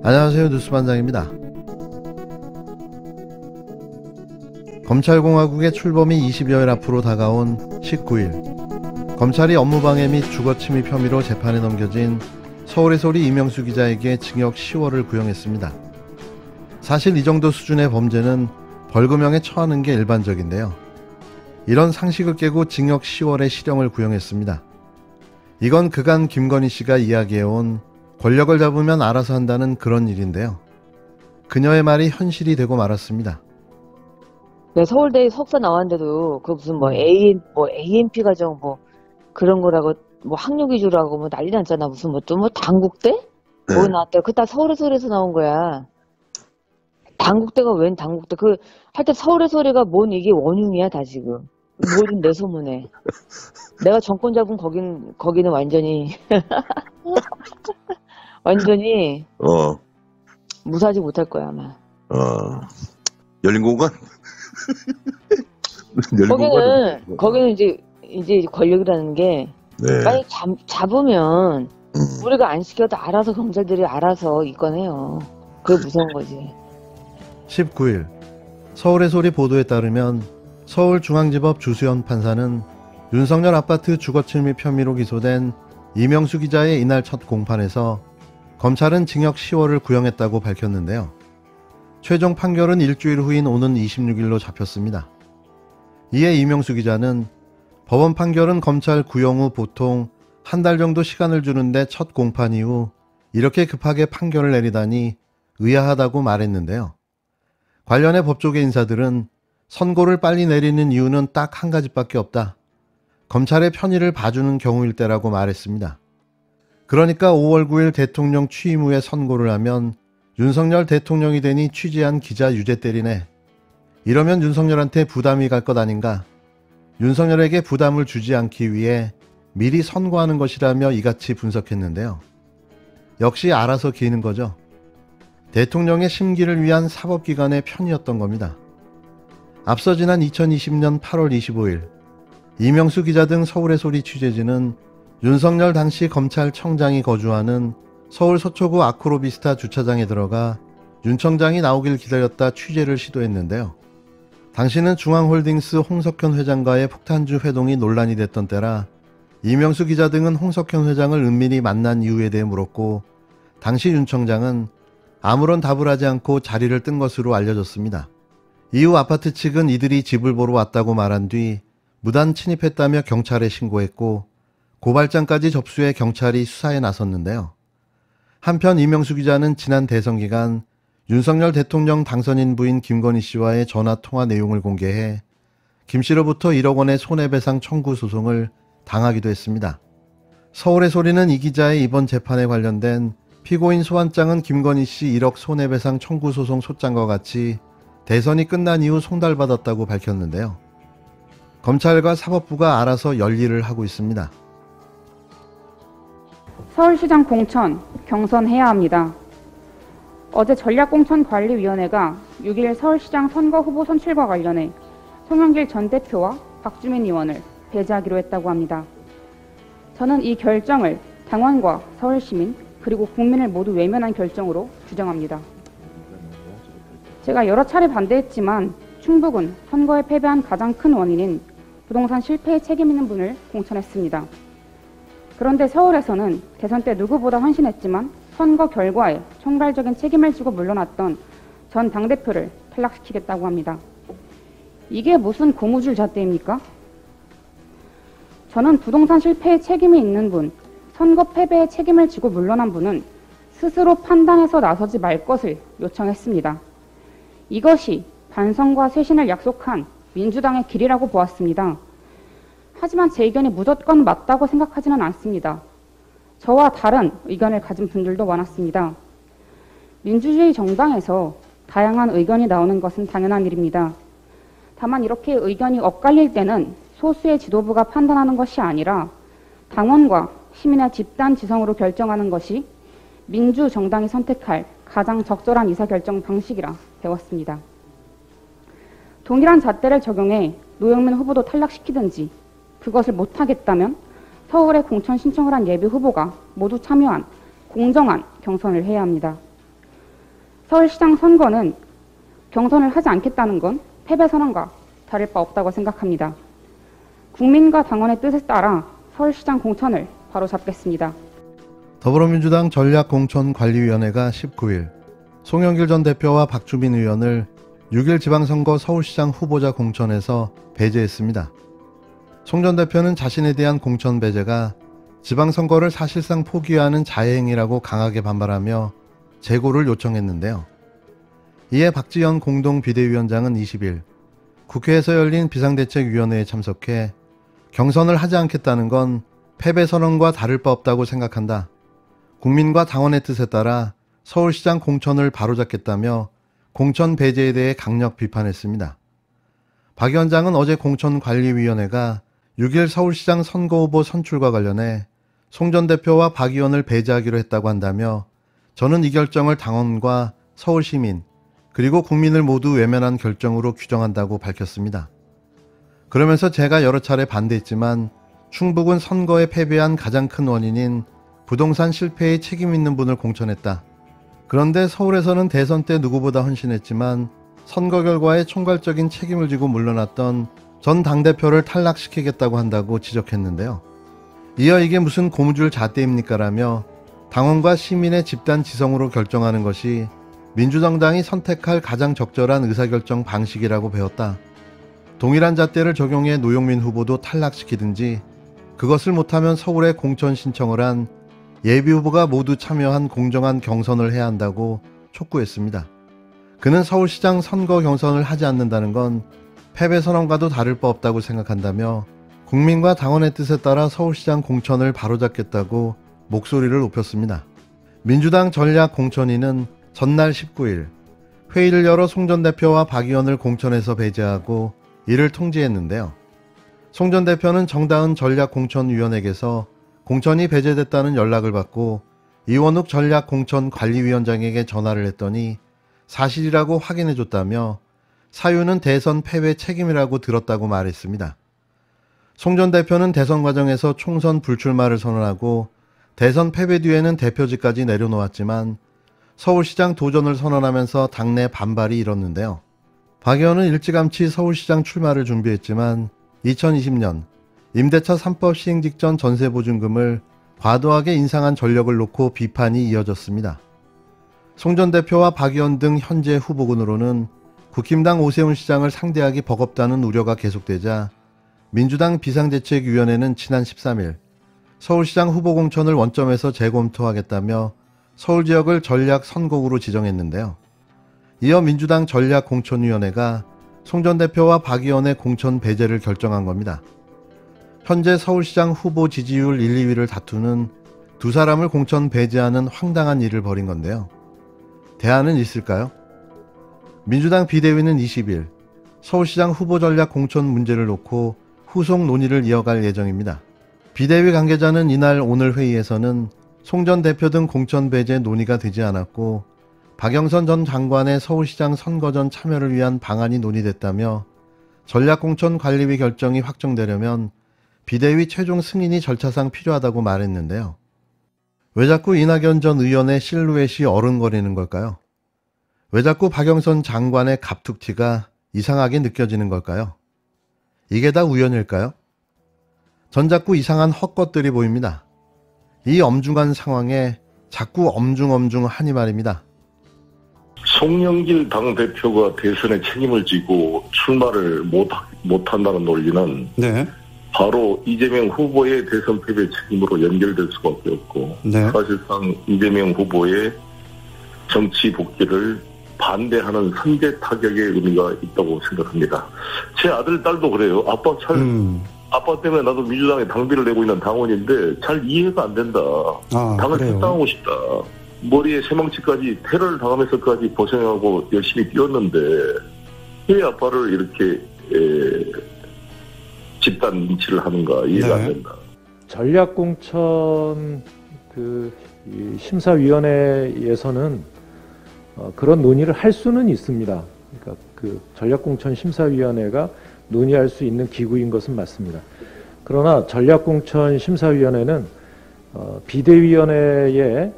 안녕하세요. 뉴스반장입니다. 검찰공화국의 출범이 20여일 앞으로 다가온 19일, 검찰이 업무방해 및 주거침입 혐의로 재판에 넘겨진 서울의 소리 이명수 기자에게 징역 10월을 구형했습니다. 사실 이 정도 수준의 범죄는 벌금형에 처하는 게 일반적인데요. 이런 상식을 깨고 징역 10월의 실형을 구형했습니다. 이건 그간 김건희 씨가 이야기해온 권력을 잡으면 알아서 한다는 그런 일인데요. 그녀의 말이 현실이 되고 말았습니다. 네, 서울대 석사 나왔는데도 그 무슨 AMP 과정 그런 거라고 학력 위주라고 난리 났잖아. 무슨 당국대? 뭐 나왔대. 그다 서울에서 나온 거야. 당국대가 웬 당국대? 하여튼 서울의 소리가 뭔 이게 원흉이야 다 지금. 모든 내 소문에. 내가 정권 잡은 거기는 완전히 무사하지 못할 거야 아마. 열린 공간? 거기는 이제 권력이라는 게 빨리 잡으면 우리가 안 시켜도 알아서 검찰들이 알아서 입건해요. 그게 무서운 거지. 19일 서울의 소리 보도에 따르면 서울중앙지법 주수연 판사는 윤석열 아파트 주거침입 혐의로 기소된 이명수 기자의 이날 첫 공판에서 검찰은 징역 10월을 구형했다고 밝혔는데요. 최종 판결은 일주일 후인 오는 26일로 잡혔습니다. 이에 이명수 기자는 법원 판결은 검찰 구형 후 보통 한 달 정도 시간을 주는데 첫 공판 이후 이렇게 급하게 판결을 내리다니 의아하다고 말했는데요. 관련해 법조계 인사들은 선고를 빨리 내리는 이유는 딱 한 가지밖에 없다. 검찰의 편의를 봐주는 경우일 때라고 말했습니다. 그러니까 5월 9일 대통령 취임 후에 선고를 하면 윤석열 대통령이 되니 취재한 기자 유죄 때리네. 이러면 윤석열한테 부담이 갈 것 아닌가. 윤석열에게 부담을 주지 않기 위해 미리 선고하는 것이라며 이같이 분석했는데요. 역시 알아서 기는 거죠. 대통령의 심기를 위한 사법기관의 편이었던 겁니다. 앞서 지난 2020년 8월 25일 이명수 기자 등 서울의 소리 취재진은 윤석열 당시 검찰청장이 거주하는 서울 서초구 아크로비스타 주차장에 들어가 윤 청장이 나오길 기다렸다 취재를 시도했는데요. 당시는 중앙홀딩스 홍석현 회장과의 폭탄주 회동이 논란이 됐던 때라 이명수 기자 등은 홍석현 회장을 은밀히 만난 이유에 대해 물었고 당시 윤 청장은 아무런 답을 하지 않고 자리를 뜬 것으로 알려졌습니다. 이후 아파트 측은 이들이 집을 보러 왔다고 말한 뒤 무단 침입했다며 경찰에 신고했고 고발장까지 접수해 경찰이 수사에 나섰는데요. 한편 이명수 기자는 지난 대선 기간 윤석열 대통령 당선인 부인 김건희 씨와의 전화통화 내용을 공개해 김 씨로부터 1억 원의 손해배상 청구 소송을 당하기도 했습니다. 서울의 소리는 이 기자의 이번 재판에 관련된 피고인 소환장은 김건희 씨 1억 손해배상 청구 소송 소장과 같이 대선이 끝난 이후 송달받았다고 밝혔는데요. 검찰과 사법부가 알아서 열일을 하고 있습니다. 서울시장 공천 경선해야 합니다. 어제 전략공천관리위원회가 6일 서울시장 선거 후보 선출과 관련해 송영길 전 대표와 박주민 의원을 배제하기로 했다고 합니다. 저는 이 결정을 당원과 서울시민 그리고 국민을 모두 외면한 결정으로 규정합니다. 제가 여러 차례 반대했지만 충북은 선거에 패배한 가장 큰 원인인 부동산 실패에 책임 있는 분을 공천했습니다. 그런데 서울에서는 대선 때 누구보다 헌신했지만 선거 결과에 총괄적인 책임을 지고 물러났던 전 당대표를 탈락시키겠다고 합니다. 이게 무슨 고무줄 잣대입니까? 저는 부동산 실패에 책임이 있는 분, 선거 패배에 책임을 지고 물러난 분은 스스로 판단해서 나서지 말 것을 요청했습니다. 이것이 반성과 쇄신을 약속한 민주당의 길이라고 보았습니다. 하지만 제 의견이 무조건 맞다고 생각하지는 않습니다. 저와 다른 의견을 가진 분들도 많았습니다. 민주주의 정당에서 다양한 의견이 나오는 것은 당연한 일입니다. 다만 이렇게 의견이 엇갈릴 때는 소수의 지도부가 판단하는 것이 아니라 당원과 시민의 집단 지성으로 결정하는 것이 민주정당이 선택할 가장 적절한 의사결정 방식이라 배웠습니다. 동일한 잣대를 적용해 노영민 후보도 탈락시키든지 그것을 못하겠다면 서울에 공천 신청을 한 예비 후보가 모두 참여한 공정한 경선을 해야 합니다. 서울시장 선거는 경선을 하지 않겠다는 건 패배 선언과 다를 바 없다고 생각합니다. 국민과 당원의 뜻에 따라 서울시장 공천을 바로잡겠습니다. 더불어민주당 전략공천관리위원회가 19일 송영길 전 대표와 박주민 의원을 6일 지방선거 서울시장 후보자 공천에서 배제했습니다. 송 전 대표는 자신에 대한 공천 배제가 지방선거를 사실상 포기하는 자해행위라고 강하게 반발하며 재고를 요청했는데요. 이에 박지원 공동비대위원장은 20일 국회에서 열린 비상대책위원회에 참석해 경선을 하지 않겠다는 건 패배 선언과 다를 바 없다고 생각한다. 국민과 당원의 뜻에 따라 서울시장 공천을 바로잡겠다며 공천 배제에 대해 강력 비판했습니다. 박 위원장은 어제 공천관리위원회가 6일 서울시장 선거후보 선출과 관련해 송 전 대표와 박 의원을 배제하기로 했다고 한다며 저는 이 결정을 당원과 서울시민 그리고 국민을 모두 외면한 결정으로 규정한다고 밝혔습니다. 그러면서 제가 여러 차례 반대했지만 충북은 선거에 패배한 가장 큰 원인인 부동산 실패에 책임 있는 분을 공천했다. 그런데 서울에서는 대선 때 누구보다 헌신했지만 선거 결과에 총괄적인 책임을 지고 물러났던 전 당대표를 탈락시키겠다고 한다고 지적했는데요. 이어 이게 무슨 고무줄 잣대입니까 라며 당원과 시민의 집단 지성으로 결정하는 것이 민주정당이 선택할 가장 적절한 의사결정 방식이라고 배웠다. 동일한 잣대를 적용해 노영민 후보도 탈락시키든지 그것을 못하면 서울에 공천 신청을 한 예비후보가 모두 참여한 공정한 경선을 해야 한다고 촉구했습니다. 그는 서울시장 선거 경선을 하지 않는다는 건 패배 선언과도 다를 바 없다고 생각한다며 국민과 당원의 뜻에 따라 서울시장 공천을 바로잡겠다고 목소리를 높였습니다. 민주당 전략공천위는 전날 19일 회의를 열어 송 전 대표와 박 의원을 공천에서 배제하고 이를 통지했는데요. 송 전 대표는 정다은 전략공천위원에게서 공천이 배제됐다는 연락을 받고 이원욱 전략공천관리위원장에게 전화를 했더니 사실이라고 확인해줬다며 사유는 대선 패배 책임이라고 들었다고 말했습니다. 송 전 대표는 대선 과정에서 총선 불출마를 선언하고 대선 패배 뒤에는 대표직까지 내려놓았지만 서울시장 도전을 선언하면서 당내 반발이 일었는데요. 박 의원은 일찌감치 서울시장 출마를 준비했지만 2020년 임대차 3법 시행 직전 전세보증금을 과도하게 인상한 전력을 놓고 비판이 이어졌습니다. 송 전 대표와 박 의원 등 현재 후보군으로는 국힘당 오세훈 시장을 상대하기 버겁다는 우려가 계속되자 민주당 비상대책위원회는 지난 13일 서울시장 후보 공천을 원점에서 재검토하겠다며 서울 지역을 전략 선곡으로 지정했는데요. 이어 민주당 전략공천위원회가 송 전 대표와 박 의원의 공천 배제를 결정한 겁니다. 현재 서울시장 후보 지지율 1, 2위를 다투는 두 사람을 공천 배제하는 황당한 일을 벌인 건데요. 대안은 있을까요? 민주당 비대위는 20일 서울시장 후보 전략 공천 문제를 놓고 후속 논의를 이어갈 예정입니다. 비대위 관계자는 이날 오늘 회의에서는 송 전 대표 등 공천 배제 논의가 되지 않았고 박영선 전 장관의 서울시장 선거 전 참여를 위한 방안이 논의됐다며 전략공천관리위 결정이 확정되려면 비대위 최종 승인이 절차상 필요하다고 말했는데요. 왜 자꾸 이낙연 전 의원의 실루엣이 어른거리는 걸까요? 왜 자꾸 박영선 장관의 갑툭튀가 이상하게 느껴지는 걸까요? 이게 다 우연일까요? 전 자꾸 이상한 헛것들이 보입니다. 이 엄중한 상황에 자꾸 엄중하니 말입니다. 송영길 당대표가 대선에 책임을 지고 출마를 못한다는 논리는 네. 바로 이재명 후보의 대선 패배 책임으로 연결될 수밖에 없고 네. 사실상 이재명 후보의 정치 복귀를 반대하는 선제 타격의 의미가 있다고 생각합니다. 제 아들, 딸도 그래요. 아빠 때문에 나도 민주당에 당비를 내고 있는 당원인데 잘 이해가 안 된다. 당을 탈당하고 싶다. 머리에 새망치까지 테러를 당하면서까지 고생하고 열심히 뛰었는데 왜 아빠를 이렇게 집단 린치를 하는가 이해가 안 된다. 전략공천 심사위원회에서는 그런 논의를 할 수는 있습니다. 그러니까 그 전략공천 심사위원회가 논의할 수 있는 기구인 것은 맞습니다. 그러나 전략공천 심사위원회는 비대위원회에,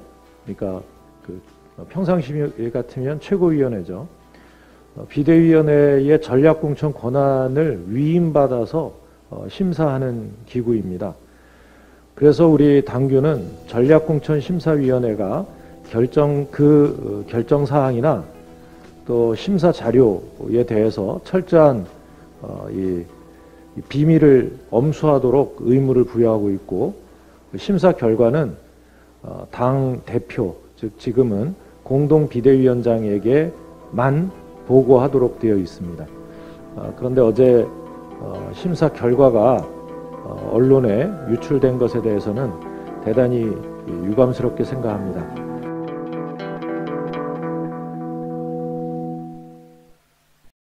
그러니까 그 평상시 같으면 최고위원회죠. 비대위원회의 전략공천 권한을 위임받아서 심사하는 기구입니다. 그래서 우리 당규는 전략공천 심사위원회가 결정 사항이나 또 심사 자료에 대해서 철저한 이 비밀을 엄수하도록 의무를 부여하고 있고, 심사 결과는 당 대표, 즉 지금은 공동 비대위원장에게만 보고하도록 되어 있습니다. 그런데 어제 심사 결과가 언론에 유출된 것에 대해서는 대단히 유감스럽게 생각합니다.